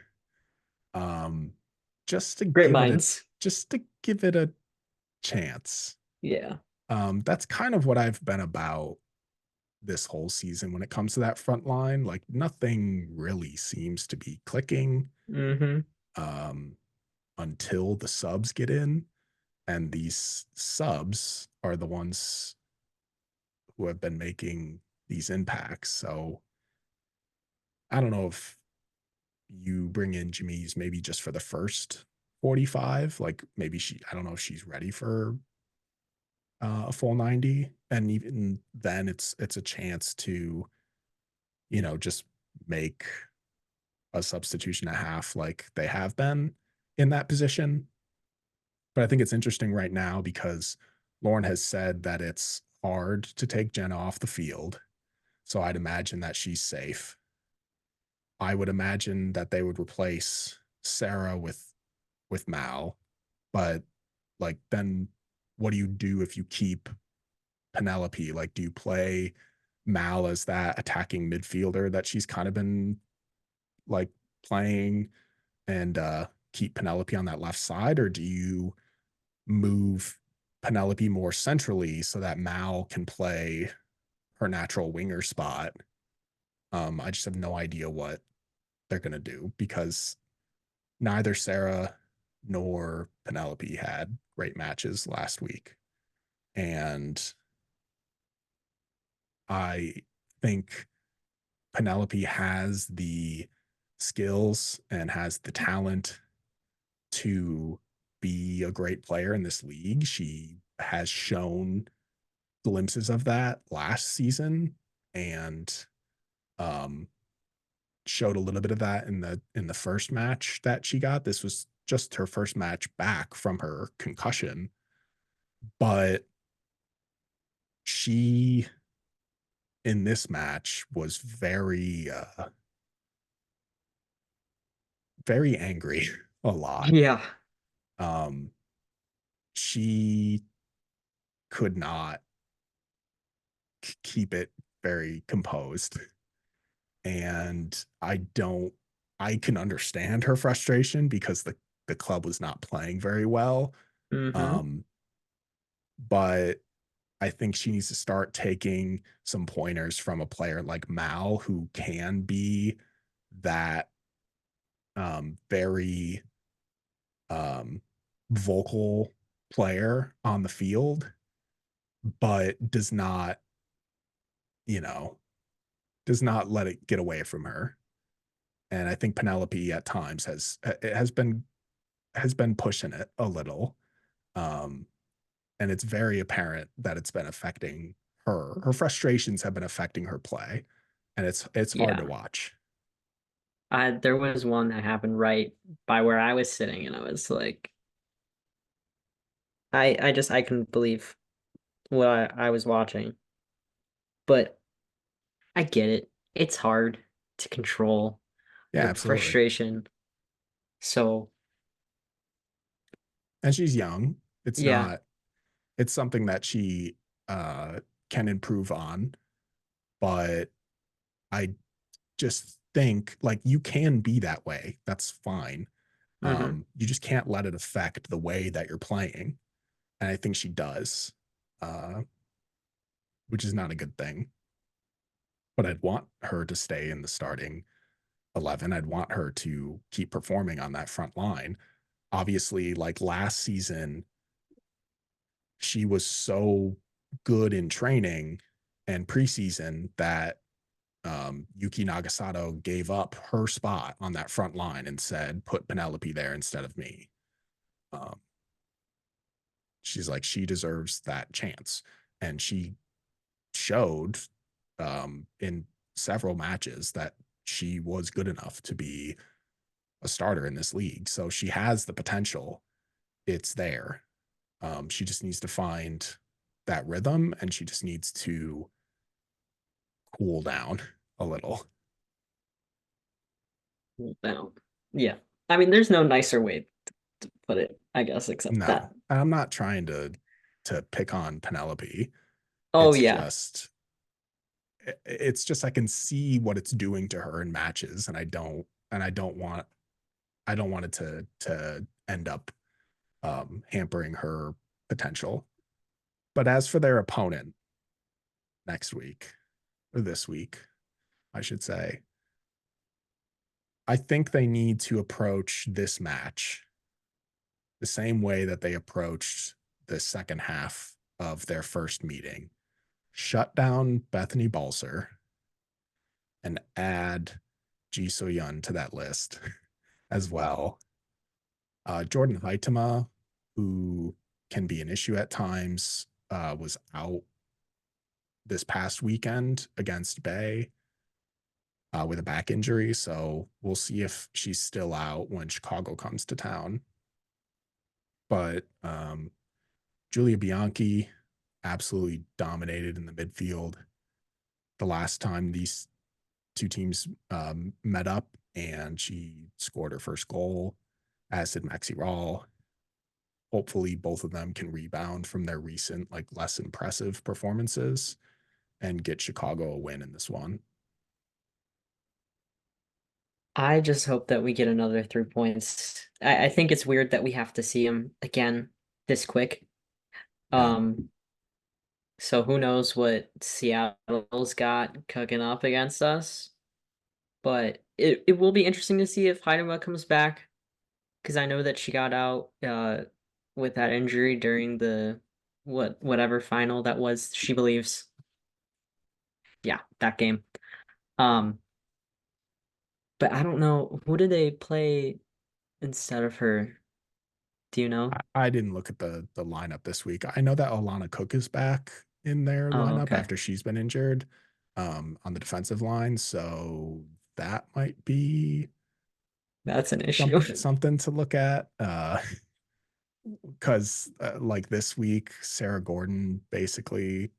Just to Great give minds. just to give it a chance. Yeah. That's kind of what I've been about this whole season when it comes to that front line. Like, nothing really seems to be clicking Mm-hmm. Until the subs get in, and these subs are the ones who have been making these impacts. So I don't know if you bring in Jamise maybe just for the first 45, like maybe I don't know if she's ready for a full 90, and even then it's a chance to, you know, just make a substitution at half like they have been in that position. But I think it's interesting right now because Lauren has said that it's hard to take Jenna off the field. So I'd imagine that she's safe. I would imagine that they would replace Sarah with Mal. But like, then what do you do if you keep Penelope? Like, do you play Mal as that attacking midfielder that she's kind of been like playing, and keep Penelope on that left side? Or do you move Penelope more centrally so that Mal can play her natural winger spot? I just have no idea what they're going to do because neither Sarah nor Penelope had great matches last week. And I think Penelope has the skills and has the talent to be a great player in this league. She has shown glimpses of that last season, and showed a little bit of that in the first match that she got. This was just her first match back from her concussion, but she in this match was very very angry a lot. Yeah. She could not keep it very composed, and I can understand her frustration because the club was not playing very well. Mm-hmm. But I think she needs to start taking some pointers from a player like Mal, who can be that very vocal player on the field, but does not, you know, does not let it get away from her. And I think Penelope at times has been pushing it a little. And it's very apparent that it's been affecting her. Her frustrations have been affecting her play, and it's hard Yeah. to watch. There was one that happened right by where I was sitting, and I was like, I couldn't believe what I was watching. But I get it. It's hard to control Yeah, your absolutely. frustration. So And she's young, It's Yeah. not, it's something that she can improve on, but I just think like you can be that way. That's fine. You just can't let it affect the way that you're playing. And I think she does, which is not a good thing. But I'd want her to stay in the starting 11. I'd want her to keep performing on that front line. Obviously, like last season, she was so good in training and preseason that Yuki Nagasato gave up her spot on that front line and said, put Penelope there instead of me. She's like, she deserves that chance. And she showed in several matches that she was good enough to be a starter in this league. So she has the potential. It's there. She just needs to find that rhythm, and she just needs to cool down a little. Cool down. Yeah. I mean, there's no nicer way to put it, I guess, except No, that. I'm not trying to pick on Penelope. Oh, It's yeah. just I can see what it's doing to her in matches, and I don't want it to end up hampering her potential. But as for their opponent next week, or this week, I should say, I think they need to approach this match the same way that they approached the second half of their first meeting. Shut down Bethany Balser and add Ji So-yun to that list as well. Jordan Haitama, who can be an issue at times, was out this past weekend against Bay with a back injury. So we'll see if she's still out when Chicago comes to town. But Julia Bianchi absolutely dominated in the midfield the last time these two teams met up, and she scored her first goal, as did Maxi Rawl. Hopefully both of them can rebound from their recent, like, less impressive performances and get Chicago a win in this one. I just hope that we get another 3 points. I think it's weird that we have to see him again this quick. So who knows what Seattle's got cooking up against us. But it will be interesting to see if Haidama comes back, because I know that she got out with that injury during the whatever final that was, she believes. Yeah, that game. But I don't know, who did they play instead of her? Do you know? I didn't look at the lineup this week. I know that Alana Cook is back in their Oh, lineup okay. after she's been injured on the defensive line. So that might be That's an issue. something to look at. Because like this week, Sarah Gordon basically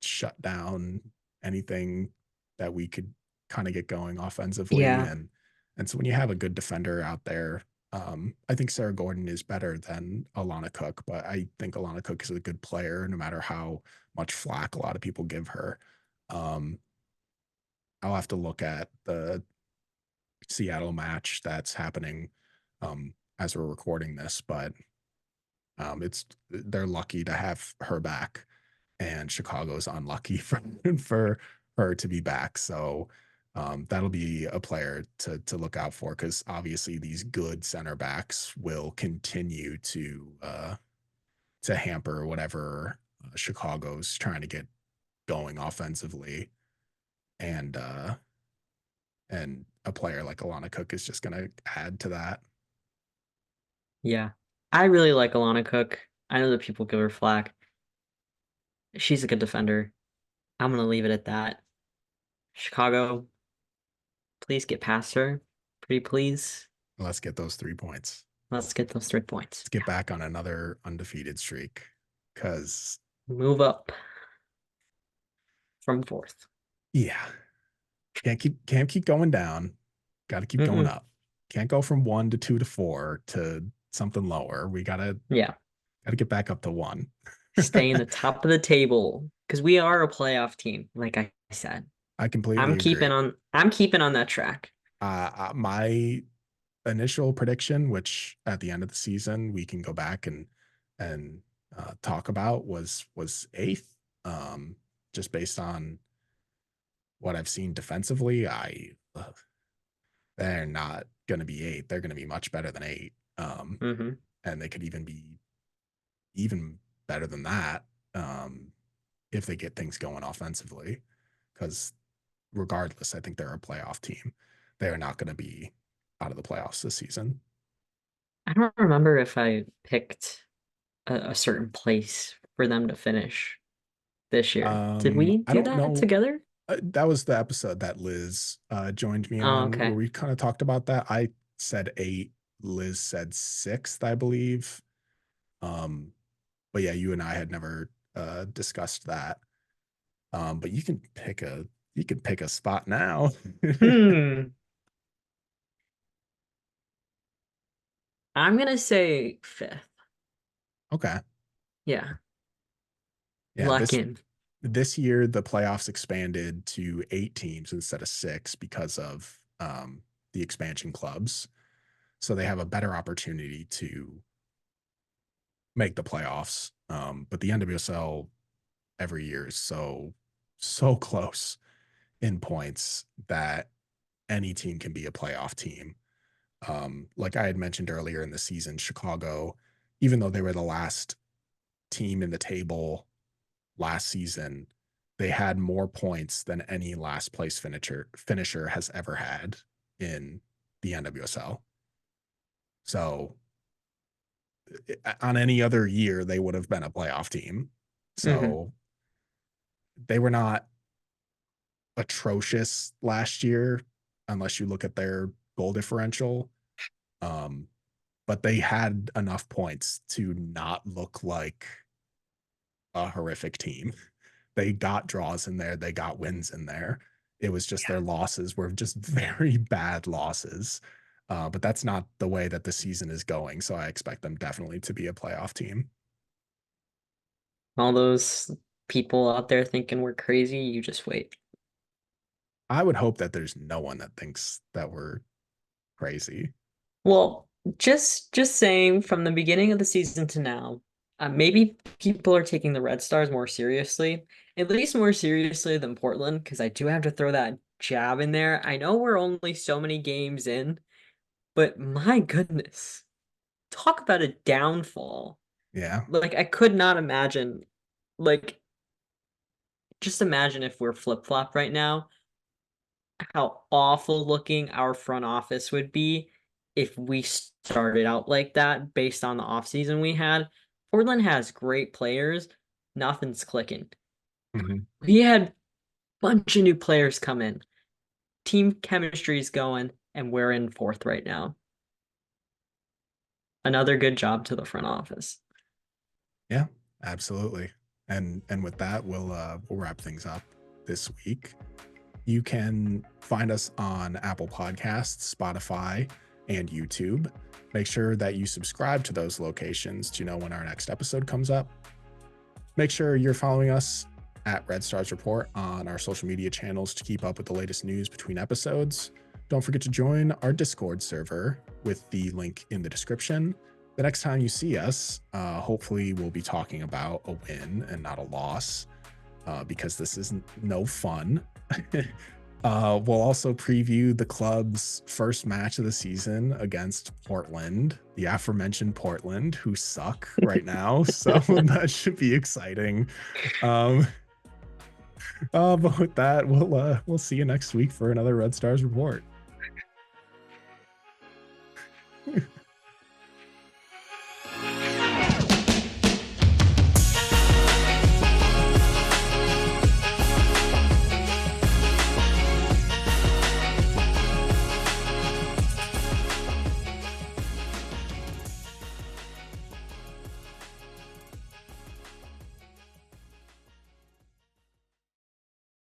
shut down anything that we could kind of get going offensively. Yeah. And so when you have a good defender out there, I think Sarah Gordon is better than Alana Cook, but I think Alana Cook is a good player no matter how much flack a lot of people give her. I'll have to look at the Seattle match that's happening as we're recording this, but they're lucky to have her back, and Chicago's unlucky for her to be back. So that'll be a player to look out for, because obviously these good center backs will continue to hamper whatever Chicago's trying to get going offensively, and a player like Alana Cook is just going to add to that. Yeah. I really like Alana Cook. I know that people give her flack. She's a good defender. I'm gonna leave it at that. Chicago, please get past her. Pretty please. Let's get those 3 points. Let's get those 3 points. Let's get back on another undefeated streak, because Move up from 4th. yeah, can't keep going down. Got to keep going up. Can't go from 1 to 2 to 4 to something lower. We gotta Gotta get back up to 1. Stay in the top of the table because we are a playoff team. Like I said, I completely I'm keeping agree. on that track. My initial prediction, which at the end of the season we can go back and talk about, was 8th. Just based on what I've seen defensively, they're not going to be 8. They're going to be much better than 8. And they could even be even better than that if they get things going offensively. Because regardless, I think they're a playoff team. They are not going to be out of the playoffs this season. I don't remember if I picked a certain place for them to finish this year. Did we I do don't that know. together? That was the episode that Liz joined me Oh, on, okay. where we kind of talked about that. I said 8, Liz said 6th, I believe. But yeah, you and I had never discussed that. But you can pick a spot now. I'm gonna say 5th. Okay. Yeah. Yeah. Lock in. This year, the playoffs expanded to 8 teams instead of 6 because of the expansion clubs. So they have a better opportunity to make the playoffs. But the NWSL every year is so close in points that any team can be a playoff team. Like I had mentioned earlier in the season, Chicago, even though they were the last team in the table last season, they had more points than any last place finisher has ever had in the NWSL. So on any other year, they would have been a playoff team. So they were not atrocious last year, unless you look at their goal differential. But they had enough points to not look like a horrific team. They got draws in there, they got wins in there. It was just their losses were just very bad losses. But that's not the way that the season is going. So I expect them definitely to be a playoff team. All those people out there thinking we're crazy, you just wait. I would hope that there's no one that thinks that we're crazy. Well, just saying from the beginning of the season to now, maybe people are taking the Red Stars more seriously, at least more seriously than Portland, because I do have to throw that jab in there. I know we're only so many games in, but my goodness, talk about a downfall. Yeah. Like I could not imagine, like just imagine if we're flip-flop right now, how awful looking our front office would be if we started out like that based on the offseason we had. Portland has great players. Nothing's clicking. We had a bunch of new players come in. Team chemistry is going, and we're in 4th right now. Another good job to the front office. Yeah, absolutely. And with that, we'll wrap things up this week. You can find us on Apple Podcasts, Spotify, and YouTube. Make sure that you subscribe to those locations to know when our next episode comes up. Make sure you're following us at Red Stars Report on our social media channels to keep up with the latest news between episodes. Don't forget to join our Discord server with the link in the description. The next time you see us, hopefully we'll be talking about a win and not a loss, because this is no fun. We'll also preview the club's first match of the season against Portland, the aforementioned Portland, who suck right now. So that should be exciting. But with that, we'll see you next week for another Red Stars report.